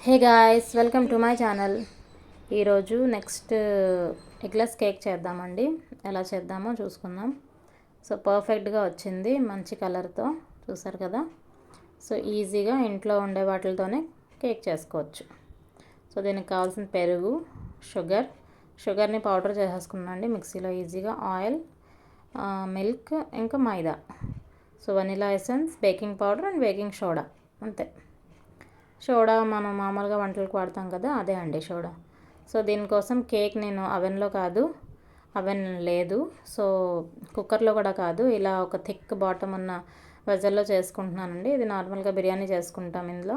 Hey guys, welcome to my channel. ఈరోజు next eggless cake చేద్దామండి. ఎలా చేద్దామో చూసుకుందాం. సో పర్ఫెక్ట్గా వచ్చింది, మంచి కలర్తో. చూసారు కదా. సో ఈజీగా ఇంట్లో ఉండే వాటితోనే కేక్ చేసుకోవచ్చు. సో దీనికి కావాల్సిన పెరుగు, షుగర్ని పౌడర్ చేసేసుకున్నాండి మిక్సీలో ఈజీగా. ఆయిల్, మిల్క్, ఇంకా maida. So vanilla essence, baking powder and baking soda, అంతే. సోడా మనం మామూలుగా వంటలకు వాడతాం కదా, అదే అండి సోడా. సో దీనికోసం కేక్ నేను అవెన్లో కాదు, అవెన్ లేదు, సో కుక్కర్లో కూడా కాదు, ఇలా ఒక థిక్ బాటమ్ ఉన్న వెజల్లో చేసుకుంటున్నానండి. ఇది నార్మల్గా బిర్యానీ చేసుకుంటాం ఇందులో.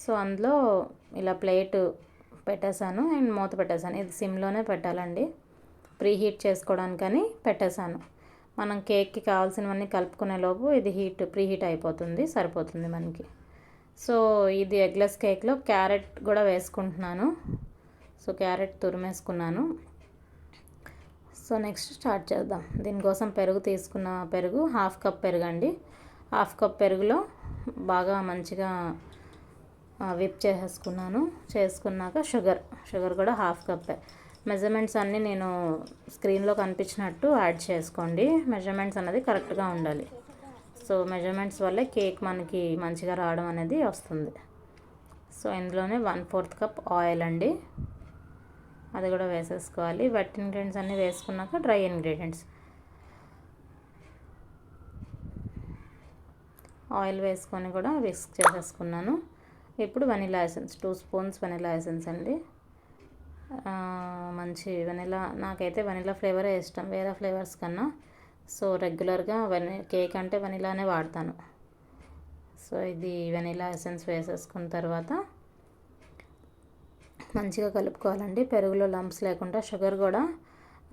సో అందులో ఇలా ప్లేట్ పెట్టేశాను అండ్ మూత పెట్టేశాను. ఇది సిమ్లోనే పెట్టాలండి, ప్రీ హీట్ చేసుకోవడానికని పెట్టేశాను. మనం కేక్కి కావాల్సినవన్నీ కలుపుకునే లోపు ఇది ప్రీ హీట్ అయిపోతుంది, సరిపోతుంది మనకి. సో ఇది ఎగ్లెస్ కేక్లో క్యారెట్ కూడా వేసుకుంటున్నాను. సో క్యారెట్ తురిమేసుకున్నాను. సో నెక్స్ట్ స్టార్ట్ చేద్దాం. దీనికోసం పెరుగు హాఫ్ కప్ పెరుగు అండి. హాఫ్ కప్ పెరుగులో బాగా మంచిగా విప్ చేసుకున్నాక షుగర్ కూడా హాఫ్ కప్పే. మెజర్మెంట్స్ అన్నీ నేను స్క్రీన్లో కనిపించినట్టు యాడ్ చేసుకోండి. మెజర్మెంట్స్ అనేది కరెక్ట్గా ఉండాలి. సో మెజర్మెంట్స్ వల్లే కేక్ మనకి మంచిగా రావడం అనేది వస్తుంది. సో ఇందులోనే 1/4 కప్ ఆయిల్ అండి, అది కూడా వేసేసుకోవాలి. వెట్ ఇంగ్రీడియంట్స్ అన్నీ వేసుకున్నాక డ్రై ఇంగ్రీడియంట్స్. ఆయిల్ వేసుకొని కూడా విస్క్ చేసేసుకున్నాను. ఇప్పుడు vanilla essence 2 spoons vanilla essence అండి. మంచి వెనిలా, నాకైతే వెనిలా ఫ్లేవరే ఇష్టం వేరే ఫ్లేవర్స్ కన్నా. సో రెగ్యులర్గా కేక్ అంటే వెనిలానే వాడతాను. సో ఇది వెనిలా ఎసెన్స్ వేసేసుకున్న తర్వాత మంచిగా కలుపుకోవాలండి, పెరుగులో లంప్స్ లేకుండా. షుగర్ కూడా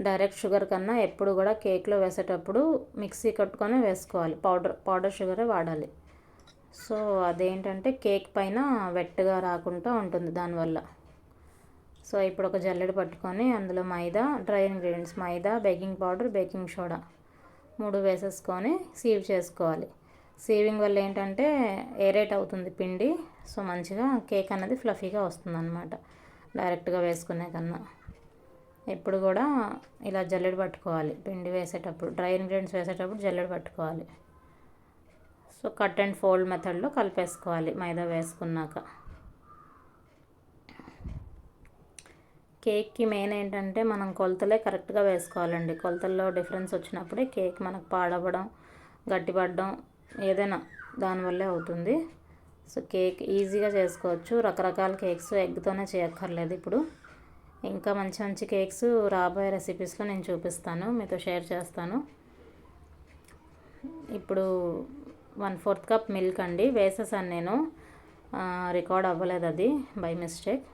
డైరెక్ట్ షుగర్ కన్నా ఎప్పుడు కూడా కేక్లో వేసేటప్పుడు మిక్సీ కట్టుకొని వేసుకోవాలి, పౌడర్ షుగరే వాడాలి. సో అదేంటంటే కేక్ పైన వెట్గా రాకుండా ఉంటుంది దానివల్ల. సో ఇప్పుడు ఒక జల్లెడ పట్టుకొని అందులో డ్రై ఇంగ్రీడియంట్స్ మైదా, బేకింగ్ పౌడర్, బేకింగ్ సోడా 3 వేసేసుకొని సీవ్ చేసుకోవాలి. సీవింగ్ వల్ల ఏంటంటే ఏరేట్ అవుతుంది పిండి. సో మంచిగా కేక్ అనేది ఫ్లఫీగా వస్తుంది అనమాట, డైరెక్ట్గా వేసుకునే కన్నా. ఎప్పుడు కూడా ఇలా జల్లెడ పట్టుకోవాలి పిండి వేసేటప్పుడు, డ్రై ఇంగ్రీడియంట్స్ వేసేటప్పుడు జల్లెడ పట్టుకోవాలి. సో కట్ అండ్ ఫోల్డ్ మెథడ్లో కలిపేసుకోవాలి మైదా వేసుకున్నాక. కేక్కి మెయిన్ ఏంటంటే మనం కొలతలే కరెక్ట్గా వేసుకోవాలండి. కొలతల్లో డిఫరెన్స్ వచ్చినప్పుడే కేక్ మనకు పాడవడం, గట్టిపడడం ఏదైనా దానివల్లే అవుతుంది. సో కేక్ ఈజీగా చేసుకోవచ్చు. రకరకాల కేక్స్ ఎగ్తోనే చేయక్కర్లేదు. ఇప్పుడు ఇంకా మంచి మంచి కేక్స్ రాబోయే రెసిపీస్లో నేను చూపిస్తాను, మీతో షేర్ చేస్తాను. ఇప్పుడు 1/4 కప్ మిల్క్ అండి వేసేసాను నేను, రికార్డ్ అవ్వలేదు అది by mistake.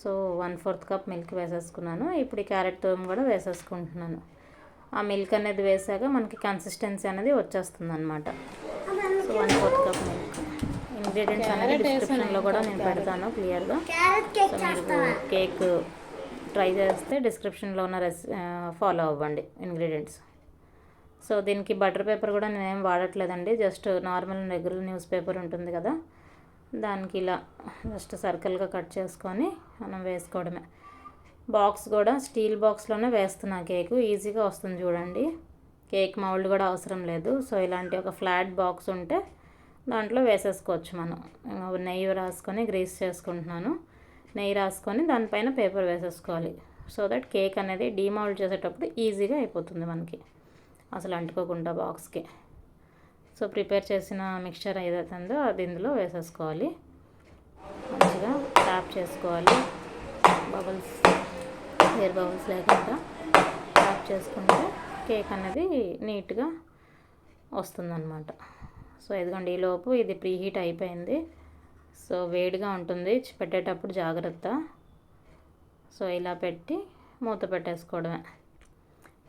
So 1/4 cup milk వేసేసుకున్నాను. ఇప్పుడు ఈ క్యారెట్ తురుము కూడా వేసేసుకుంటున్నాను. ఆ మిల్క్ అనేది వేసాక మనకి కన్సిస్టెన్సీ అనేది వచ్చేస్తుంది అనమాట. So 1/4 cup milk. ఇంగ్రీడియంట్స్ అనేది డిస్క్రిప్షన్లో కూడా నేను పెడతాను క్లియర్గా. సో మీరు కేక్ ట్రై చేస్తే డిస్క్రిప్షన్లో ఉన్న ఫాలో అవ్వండి ఇంగ్రీడియంట్స్. సో దీనికి బటర్ పేపర్ కూడా నేనేం వాడట్లేదండి, just normal regular newspaper ఉంటుంది కదా, దానికి ఇలా జస్ట్ సర్కిల్గా కట్ చేసుకొని మనం వేసుకోవడమే. బాక్స్ కూడా స్టీల్ బాక్స్లోనే వేస్తున్నా, కేకు ఈజీగా వస్తుంది చూడండి. కేక్ మౌల్డ్ కూడా అవసరం లేదు. సో ఇలాంటి ఒక ఫ్లాట్ బాక్స్ ఉంటే దాంట్లో వేసేసుకోవచ్చు మనం. నెయ్యి రాసుకొని గ్రీస్ చేసుకుంటున్నాను. నెయ్యి రాసుకొని దానిపైన పేపర్ వేసేసుకోవాలి. సో దట్ కేక్ అనేది డీమౌల్డ్ చేసేటప్పుడు ఈజీగా అయిపోతుంది మనకి, అసలు అంటుకోకుండా బాక్స్కి. సో ప్రిపేర్ చేసిన మిక్చర్ ఏదైతే ఉందో అది ఇందులో వేసేసుకోవాలి. మంచిగా ట్యాప్ చేసుకోవాలి, ఎయిర్ బబుల్స్ లేకుండా ట్యాప్ చేసుకుంటే కేక్ అనేది నీట్గా వస్తుందన్నమాట. సో ఇదిగోండి, ఈలోపు ఇది ప్రీ హీట్ అయిపోయింది. సో వేడిగా ఉంటుంది, పెట్టేటప్పుడు జాగ్రత్త. సో ఇలా పెట్టి మూత పెట్టేసుకోవడమే.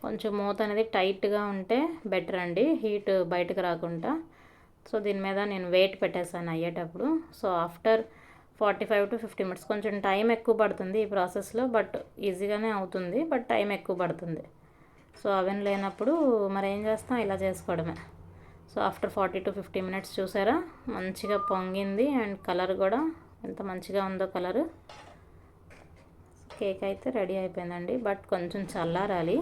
కొంచెం మూత అనేది టైట్గా ఉంటే బెటర్ అండి, హీట్ బయటకు రాకుండా. సో దీని మీద నేను వెయిట్ పెట్టేసాను అయ్యేటప్పుడు. సో ఆఫ్టర్ 45 to 50 minutes, కొంచెం టైం ఎక్కువ పడుతుంది ఈ ప్రాసెస్లో, బట్ ఈజీగానే అవుతుంది, బట్ టైం ఎక్కువ పడుతుంది. సో అవెన్ లేనప్పుడు మరి ఏం చేస్తాం, ఇలా చేసుకోవడమే. సో ఆఫ్టర్ 40 to 50 minutes చూసారా మంచిగా పొంగింది, అండ్ కలర్ కూడా ఎంత మంచిగా ఉందో కలరు. కేక్ అయితే రెడీ అయిపోయిందండి. బట్ కొంచెం చల్లారాలి.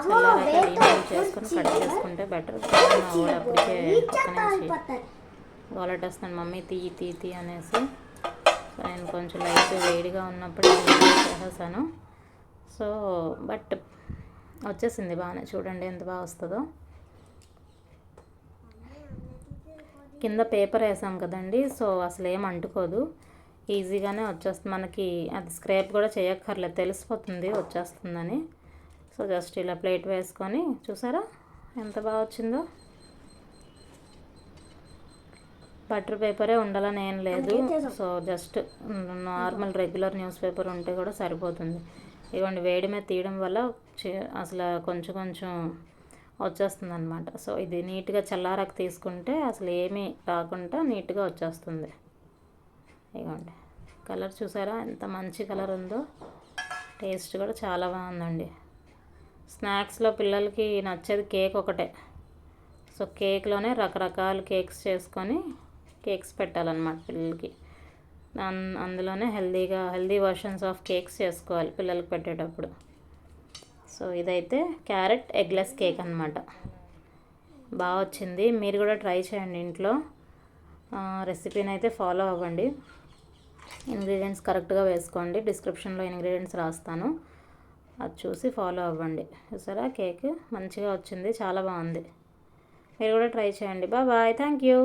చల్లారాక డీమోల్డ్ చేసుకొని కట్ చేసుకుంటే బెటర్. మా వాడు అప్పటికే పక్క నుంచి గోలట్ వస్తాను, మమ్మీ తీ అనేసి. సో నేను కొంచెం లైట్ వేడిగా ఉన్నప్పుడు చేసేసాను. సో బట్ వచ్చేసింది బాగానే. చూడండి ఎంత బాగా వస్తుందో. కింద పేపర్ వేసాం కదండి, సో అసలు ఏం అంటుకోదు, ఈజీగానే వచ్చేస్తుంది మనకి. అది స్క్రాప్ కూడా చేయక్కర్లేదు, తెలిసిపోతుంది వచ్చేస్తుందని. సో జస్ట్ ఇలా ప్లేట్ వేసుకొని చూసారా ఎంత బాగా వచ్చిందో. బటర్ పేపరే ఉండాలని ఏం లేదు. So just normal regular news paper ఉంటే కూడా సరిపోతుంది. ఇవ్వండి వేడి మీద తీయడం వల్ల అసలు కొంచెం వచ్చేస్తుంది అనమాట. సో ఇది నీట్గా చల్లారాక తీసుకుంటే అసలు ఏమీ రాకుండా నీట్గా వచ్చేస్తుంది. ఇవ్వండి కలర్ చూసారా ఎంత మంచి కలర్ ఉందో. టేస్ట్ కూడా చాలా బాగుందండి. స్నాక్స్లో పిల్లలకి నచ్చేది కేక్ ఒకటే. సో కేక్లోనే రకరకాల కేక్స్ చేసుకొని కేక్స్ పెట్టాలన్నమాట పిల్లలకి. అందులోనే హెల్దీ వర్షన్స్ ఆఫ్ కేక్స్ చేసుకోవాలి పిల్లలకి పెట్టేటప్పుడు. సో ఇదైతే క్యారెట్ ఎగ్లెస్ కేక్ అనమాట. బాగా వచ్చింది. మీరు కూడా ట్రై చేయండి ఇంట్లో. రెసిపీని అయితే ఫాలో అవ్వండి. ఇంగ్రీడియంట్స్ కరెక్ట్గా వేసుకోండి. డిస్క్రిప్షన్లో ఇంగ్రీడియంట్స్ రాస్తాను, అది చూసి ఫాలో అవ్వండి. చూసారా కేక్ మంచిగా వచ్చింది, చాలా బాగుంది. మీరు కూడా ట్రై చేయండి. Bye, thank you.